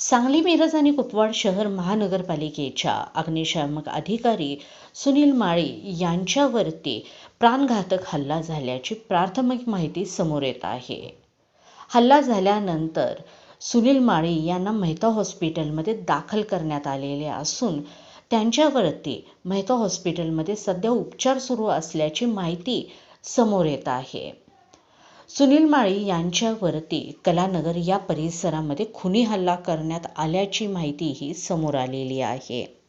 सांगली, मिरज आणि कुपवाड शहर महानगरपालिकेच्या अग्निशामक अधिकारी सुनील माळी यांच्यावरती प्राणघातक हल्ला झाल्याची प्राथमिक माहिती समोर येत आहे. हल्ला झाल्यानंतर सुनील माळी यांना मेहता हॉस्पिटलमध्ये दाखल करण्यात आलेले असून त्यांच्यावरती मेहता हॉस्पिटलमध्ये सध्या उपचार सुरू असल्याची माहिती समोर येत आहे. सुनील माळी यांच्यावरती कलानगर या परिसरामध्ये खुनी हल्ला करण्यात आल्याची माहितीही समोर आलेली आहे.